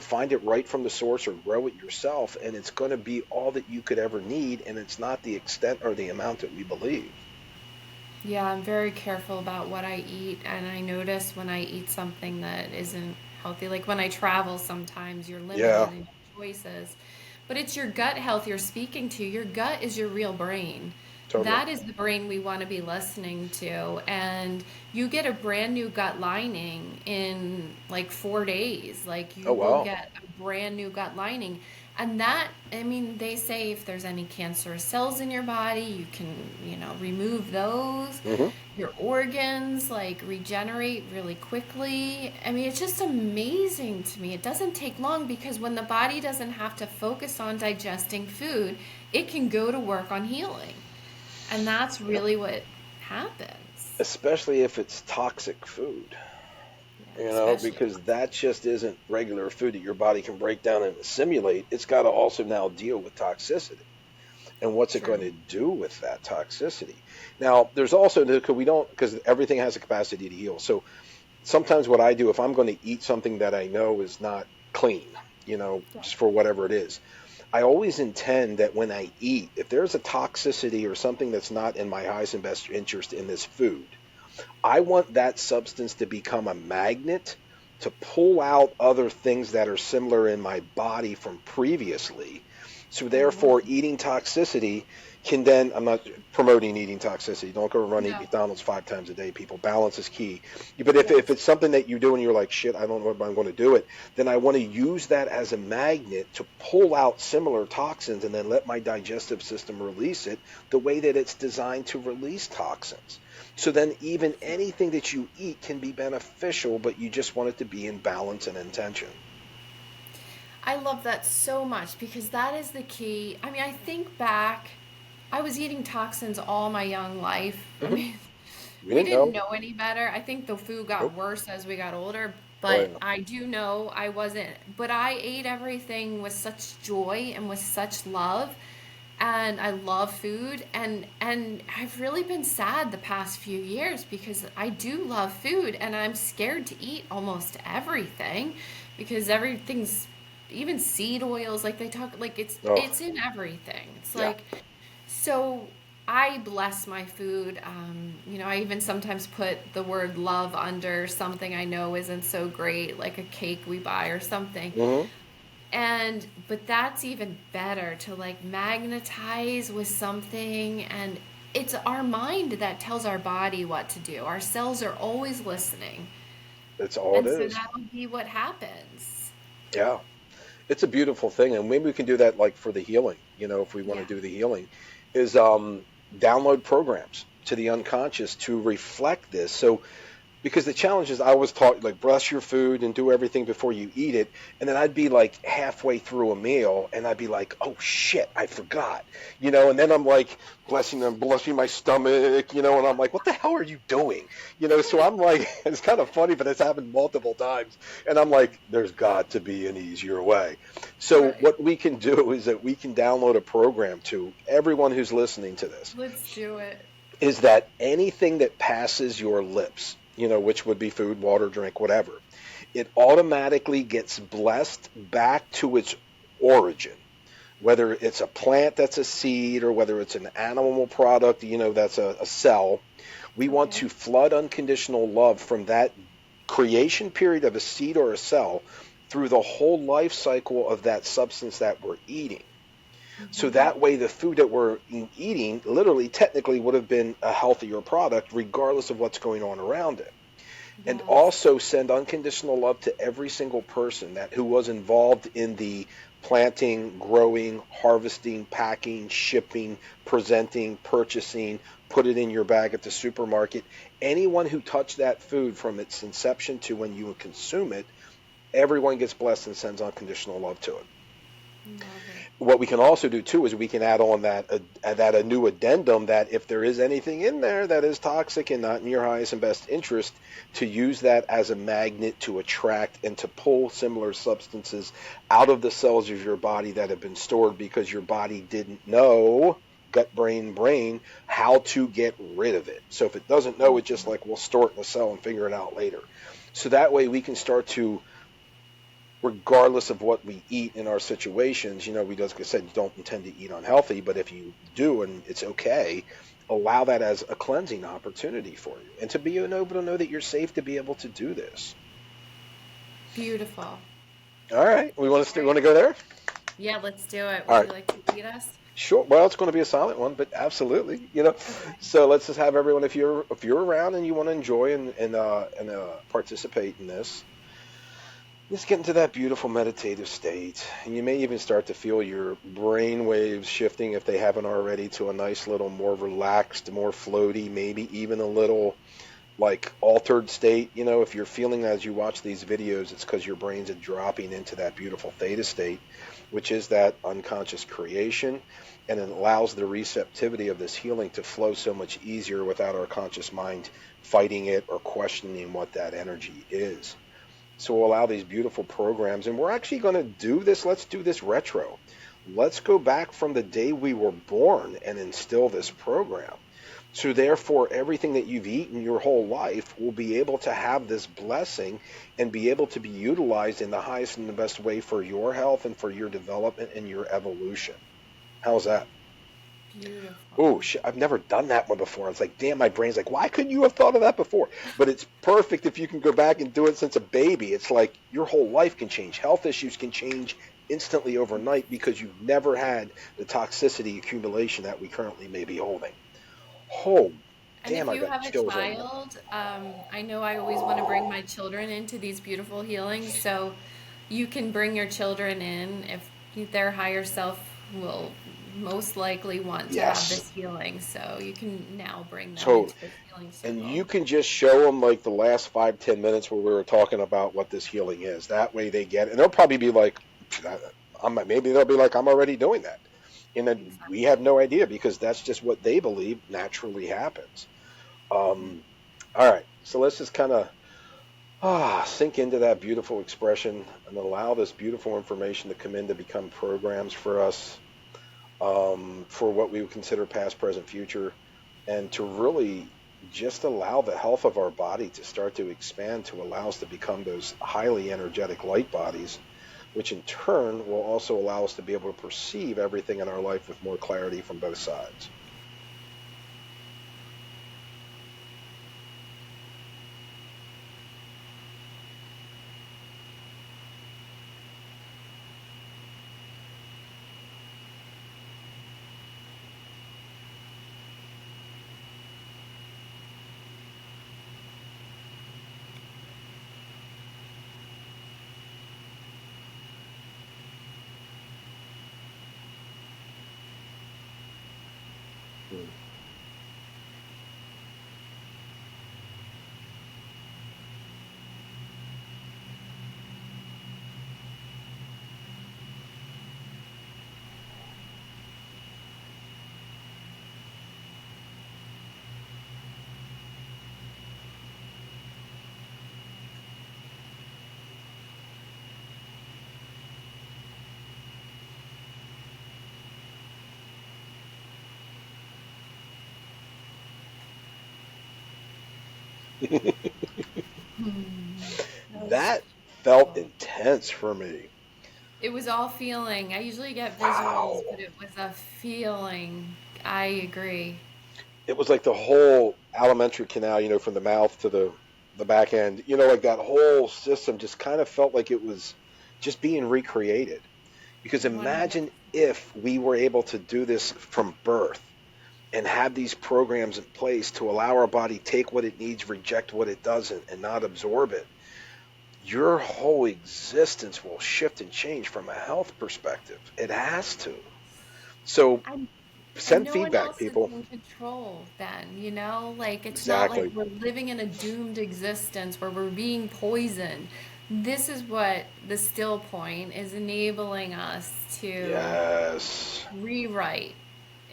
Find it right from the source or grow it yourself, and it's going to be all that you could ever need, and it's not the extent or the amount that we believe. Yeah, I'm very careful about what I eat, and I notice when I eat something that isn't healthy, like when I travel, sometimes you're Yeah, limited in your choices. But it's your gut health you're speaking to. Your gut is your real brain. totally. That is the brain we want to be listening to. And you get a brand new gut lining in like 4 days. Like Oh, you will wow. get a brand new gut lining. And that, I mean, they say if there's any cancerous cells in your body, you can, remove those. Hmm. Your organs like regenerate really quickly. I mean, it's just amazing to me. It doesn't take long because when the body doesn't have to focus on digesting food, it can go to work on healing. And that's really what happens. Especially if it's toxic food. Yeah, especially. Because that just isn't regular food that your body can break down and assimilate. It's got to also now deal with toxicity. And what's it going True. to do with that toxicity? Now, there's also, because everything has a capacity to heal. So sometimes what I do, if I'm going to eat something that I know is not clean, just for whatever it is, I always intend that when I eat, if there's a toxicity or something that's not in my highest and best interest in this food, I want that substance to become a magnet to pull out other things that are similar in my body from previously. So Oh, therefore, eating toxicity can then, I'm not promoting eating toxicity. Don't go run eat no. McDonald's 5 times a day, people. Balance is key. But if Yes. it's something that you do and you're like, shit, I don't know if I'm going to do it, then I want to use that as a magnet to pull out similar toxins and then let my digestive system release it the way that it's designed to release toxins. So then even anything that you eat can be beneficial, but you just want it to be in balance and intention. I love that so much because that is the key. I mean, I think back, I was eating toxins all my young life. I Hmm. mean, We we didn't didn't know. know any better. I think the food got Nope. worse as we got older, Oh, but yeah. I do know I wasn't, but I ate everything with such joy and with such love. And I love food, and I've really been sad the past few years because I do love food and I'm scared to eat almost everything because everything's, even seed oils, like they talk, like Oh, it's in everything. It's yeah. like, so I bless my food. I even sometimes put the word love under something I know isn't so great, like a cake we buy or something. Hmm. But that's even better to like magnetize with something, and it's our mind that tells our body what to do. Our cells are always listening. It's all it And so is. that'll be what happens. Yeah. It's a beautiful thing. And maybe we can do that like for the healing, if we want to Yeah. do the healing, is download programs to the unconscious to reflect this. So because the challenge is I was taught like brush your food and do everything before you eat it, and then I'd be like halfway through a meal and I'd be like, oh shit, I forgot, and then I'm like blessing my stomach, and I'm like, what the hell are you doing, so I'm like, it's kind of funny, but it's happened multiple times, and I'm like, there's got to be an easier way. So Right. what we can do is that we can download a program to everyone who's listening to this, Let's do it. is that anything that passes your lips, which would be food, water, drink, whatever, it automatically gets blessed back to its origin. Whether it's a plant that's a seed or whether it's an animal product, that's a cell, we want Okay. to flood unconditional love from that creation period of a seed or a cell through the whole life cycle of that substance that we're eating. So Hmm. that way, the food that we're eating literally, technically, would have been a healthier product, regardless of what's going on around it. And Yes. also send unconditional love to every single person that who was involved in the planting, growing, harvesting, packing, shipping, presenting, purchasing, put it in your bag at the supermarket. Anyone who touched that food from its inception to when you consume it, everyone gets blessed and sends unconditional love to it. Love it. what we can also do too is we can add on that a new addendum that if there is anything in there that is toxic and not in your highest and best interest, to use that as a magnet to attract and to pull similar substances out of the cells of your body that have been stored because your body didn't know, gut brain how to get rid of it. So if it doesn't know, it's just like we'll store it in the cell and figure it out later. So that way we can start to, regardless of what we eat in our situations, we just, like I said, you don't intend to eat unhealthy, but if you do and it's okay, allow that as a cleansing opportunity for you and to be able to know that you're safe to be able to do this. Beautiful. All right, All want right. to go there? Yeah, let's do it. All Would right, you like to lead us? sure. Well, it's going to be a silent one, but absolutely, Okay. So let's just have everyone, if you're around and you want to enjoy and participate in this, just get into that beautiful meditative state. And you may even start to feel your brain waves shifting if they haven't already to a nice little more relaxed, more floaty, maybe even a little like altered state. If you're feeling that as you watch these videos, it's because your brains are dropping into that beautiful theta state, which is that unconscious creation. And it allows the receptivity of this healing to flow so much easier without our conscious mind fighting it or questioning what that energy is. So we'll allow these beautiful programs, and we're actually going to do this. Let's do this retro. Let's go back from the day we were born and instill this program. So therefore, everything that you've eaten your whole life will be able to have this blessing and be able to be utilized in the highest and the best way for your health and for your development and your evolution. How's that? Oh, Beautiful. I've never done that one before. It's like, damn, my brain's like, why couldn't you have thought of that before? But it's perfect if you can go back and do it since a baby. It's like your whole life can change. Health issues can change instantly overnight because you've never had the toxicity accumulation that we currently may be holding. Oh, And damn, if I you got have a chills right now. child, I know I always want to bring my children into these beautiful healings. So you can bring your children in if their higher self will most likely want to have Yes, this healing. So you can now bring them totally. into this healing And circle. you can just show them like the last 5, 10 minutes where we were talking about what this healing is. That way they get it. And they'll probably be like, maybe they'll be like, I'm already doing that. And then we Exactly. have no idea because that's just what they believe naturally happens. Um, all right. So let's just kind of sink into that beautiful expression and allow this beautiful information to come in to become programs for us, for what we would consider past, present, future, and to really just allow the health of our body to start to expand to allow us to become those highly energetic light bodies, which in turn will also allow us to be able to perceive everything in our life with more clarity from both sides. Mm. Hmm. That was That felt beautiful. intense for me. It was all feeling. I usually get visuals, Wow. but it was a feeling. I agree. It was like the whole alimentary canal, from the mouth to the back end, like that whole system just kind of felt like it was just being recreated. Because imagine 100%. if we were able to do this from birth and have these programs in place to allow our body take what it needs, reject what it doesn't, and not absorb it. Your whole existence will shift and change from a health perspective. It has to. So And and send no one feedback, else is people. in control then, you know? Like it's not like Exactly. we're living in a doomed existence where we're being poisoned. This is what the still point is enabling us to Yes. rewrite.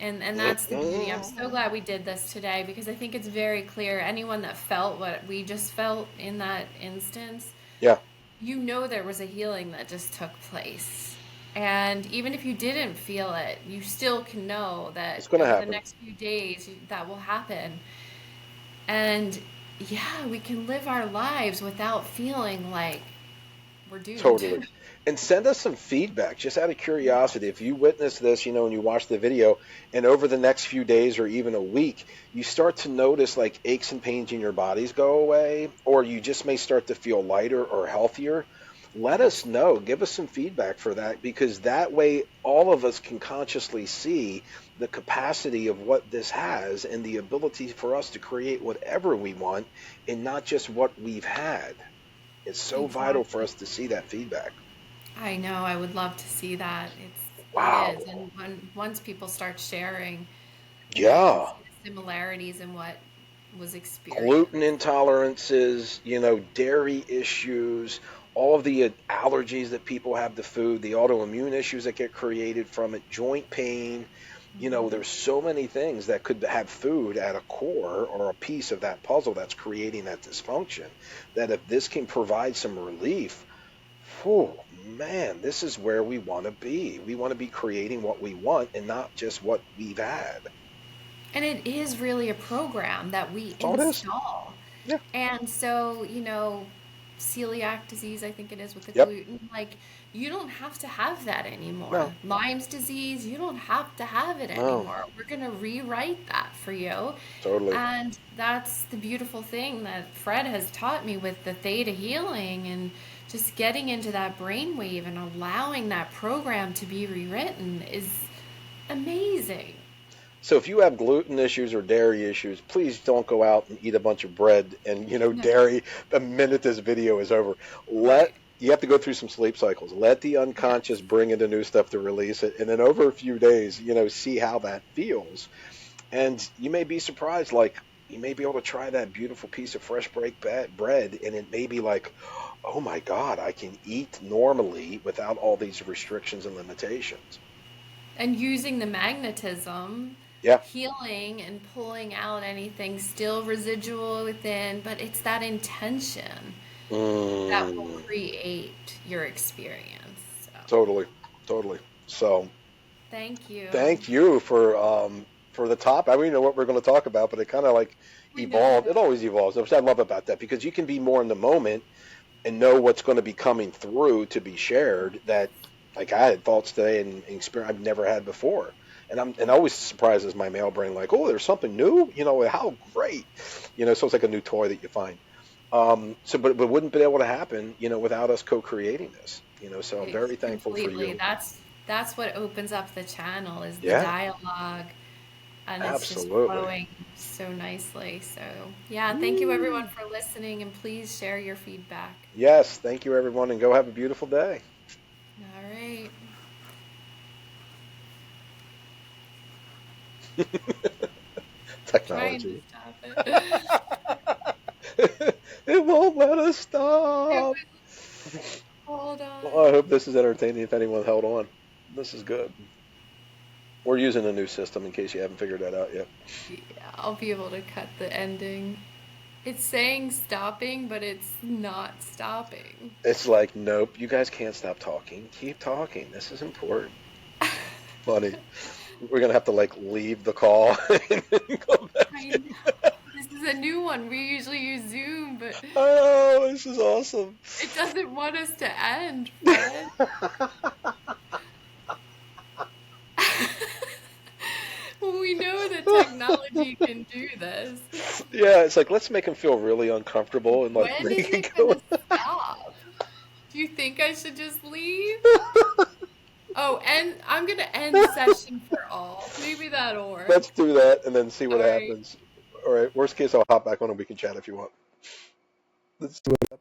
And that's the beauty. I'm so glad we did this today because I think it's very clear. Anyone that felt what we just felt in that instance, Yeah, you know there was a healing that just took place. And even if you didn't feel it, you still can know that it's going to over the happen. next few days that will happen. And yeah, we can live our lives without feeling like we're doomed. Totally. And send us some feedback, just out of curiosity. If you witness this, and you watch the video, and over the next few days or even a week, you start to notice like aches and pains in your bodies go away, or you just may start to feel lighter or healthier, let us Yes, know. Give us some feedback for that, because that way all of us can consciously see the capacity of what this has and the ability for us to create whatever we want and not just what we've had. It's so vital for exactly. us to see that feedback. I know. I would love to see that. It is. Wow. And once people start sharing, then I can Yeah. see the similarities in what was Gluten experienced. intolerances, dairy issues, all of the allergies that people have to food, the autoimmune issues that get created from it, joint pain. Mhm. There's so many things that could have food at a core or a piece of that puzzle that's creating that dysfunction. That if this can provide some relief, whew, man, this is where we want to be. We want to be creating what we want and not just what we've had. And it is really a program that we That's all it is. install. Yeah. And so, celiac disease, I think it is with the Yep. gluten, like, you don't have to have that anymore. No. Lyme's disease, you don't have to have it No. anymore. We're going to rewrite that for you. Totally. And that's the beautiful thing that Fred has taught me with the theta healing and just getting into that brainwave and allowing that program to be rewritten is amazing. So if you have gluten issues or dairy issues, please don't go out and eat a bunch of bread and No, dairy the minute this video is over. Let right. You have to go through some sleep cycles. Let the unconscious Yes. bring in the new stuff to release it, and then over a few days, see how that feels. And you may be surprised, like you may be able to try that beautiful piece of fresh bread, and it may be like, oh my God, I can eat normally without all these restrictions and limitations. And using the magnetism, Yeah. healing and pulling out anything still residual within, but it's that intention that will Mm, create your experience. So, totally, totally. So thank you. thank you for the top. I don't even know what we're going to talk about, but it kind of like We evolved. It know. always evolves, which I love about that, because you can be more in the moment and know what's going to be coming through to be shared. That like I had thoughts today and experience I've never had before. And always surprises my male brain, like, oh, there's something new, how great, so it's like a new toy that you find. But wouldn't be able to happen, without us co-creating this, so I'm It's very thankful for completely. you. That's what opens up the channel is the Yeah, dialogue and it's just absolutely. flowing so nicely. So, yeah, thank you everyone Woo. for listening and please share your feedback. Yes, thank you everyone, and go have a beautiful day. All right. Trying to Technology. stop it. It won't let us It stop. will. Hold Well, I on. hope this is entertaining if anyone held on. This is good. We're using a new system in case you haven't figured that out yet. Yeah, I'll be able to cut the ending. It's saying stopping, but it's not stopping. It's like, nope, you guys can't stop talking. Keep talking. This is important. Funny. We're gonna have to like leave the call and then come back I in. know. This is a new one. We usually use Zoom, but Oh, this is awesome. it doesn't want us to end, Fred. Well, we know that technology can do this. Yeah, it's like let's make him feel really uncomfortable and like When make is it it go. gonna stop? Do you think I should just leave? Oh, and I'm gonna end session for all. Maybe that'll work. Let's do that and then see All what right. happens. All right. Worst case, I'll hop back on and we can chat if you want. Let's do it.